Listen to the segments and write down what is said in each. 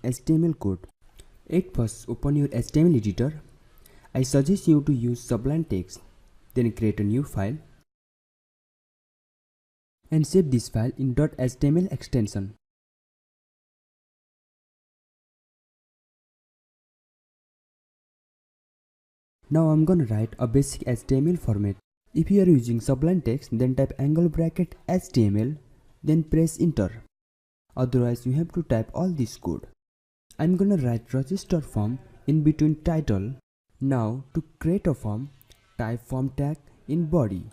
HTML code. At first, open your HTML editor. I suggest you to use Sublime Text. Then create a new file and save this file in .html extension. Now I'm gonna write a basic HTML format. If you are using Sublime Text, then type angle bracket HTML, then press enter. Otherwise, you have to type all this code. I'm gonna write register form in between title. Now to create a form, type form tag in body.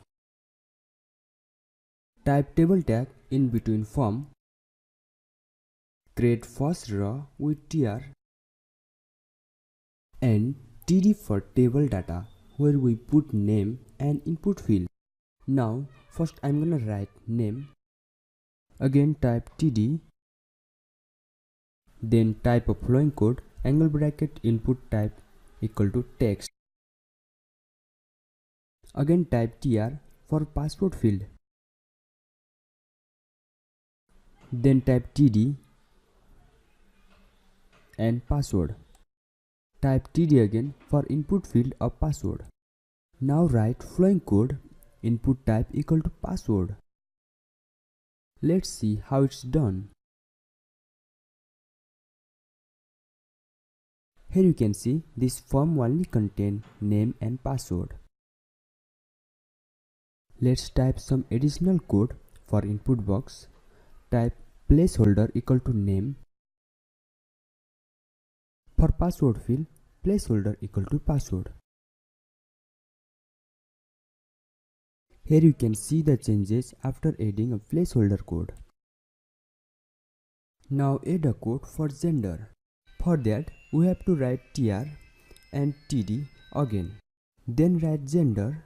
Type table tag in between form. Create first row with tr and td for table data, where we put name and input field. Now first I'm gonna write name. Again type td. Then type a following code, angle bracket input type equal to text. Again type tr for password field. Then type td and password. Type td again for input field of password. Now write following code, input type equal to password. Let's see how it's done. Here you can see this form only contains name and password. Let's type some additional code for input box. Type placeholder equal to name. For password field, placeholder equal to password. Here you can see the changes after adding a placeholder code. Now add a code for gender. For that, we have to write tr and td again. Then write gender.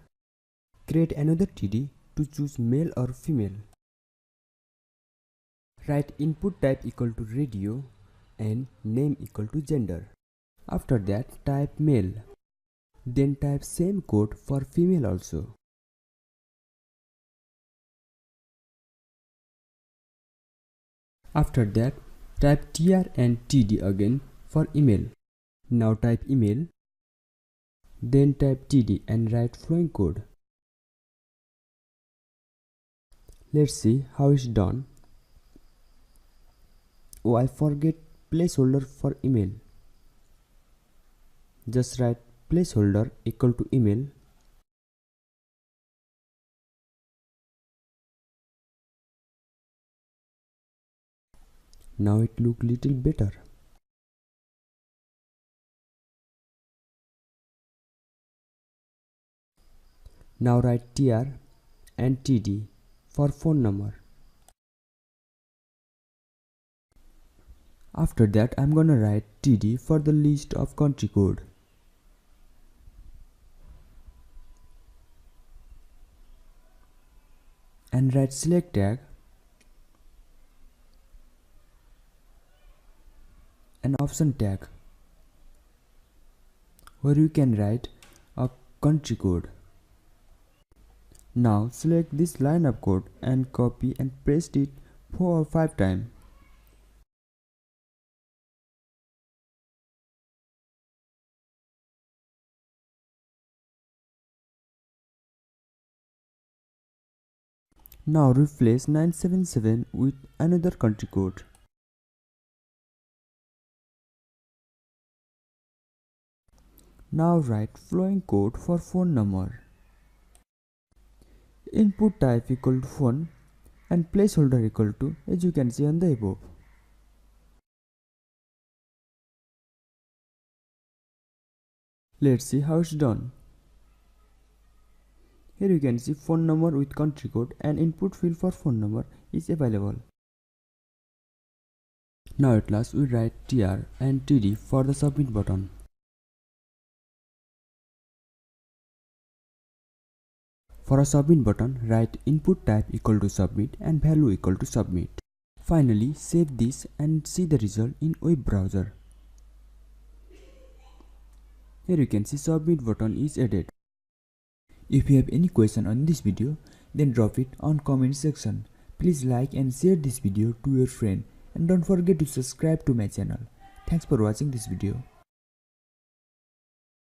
Create another td to choose male or female. Write input type equal to radio and name equal to gender. After that, type male. Then type same code for female also. After that, type tr and td again for email. Now type email. Then type td and write following code. Let's see how it's done. Oh, I forget placeholder for email. Just write placeholder equal to email. Now it looks little better. Now write tr and td for phone number. After that, I'm gonna write td for the list of country code. And write select tag and option tag, where you can write a country code. Now select this line of code and copy and paste it 4 or 5 times. Now replace 977 with another country code. Now write following code for phone number. Input type equal to phone and placeholder equal to, as you can see on the above. Let's see how it's done. Here you can see phone number with country code and input field for phone number is available. Now at last we write tr and td for the submit button. For a submit button, write input type equal to submit and value equal to submit. Finally, save this and see the result in web browser. Here you can see submit button is added. If you have any question on this video, then drop it on comment section. Please like and share this video to your friend and don't forget to subscribe to my channel. Thanks for watching this video.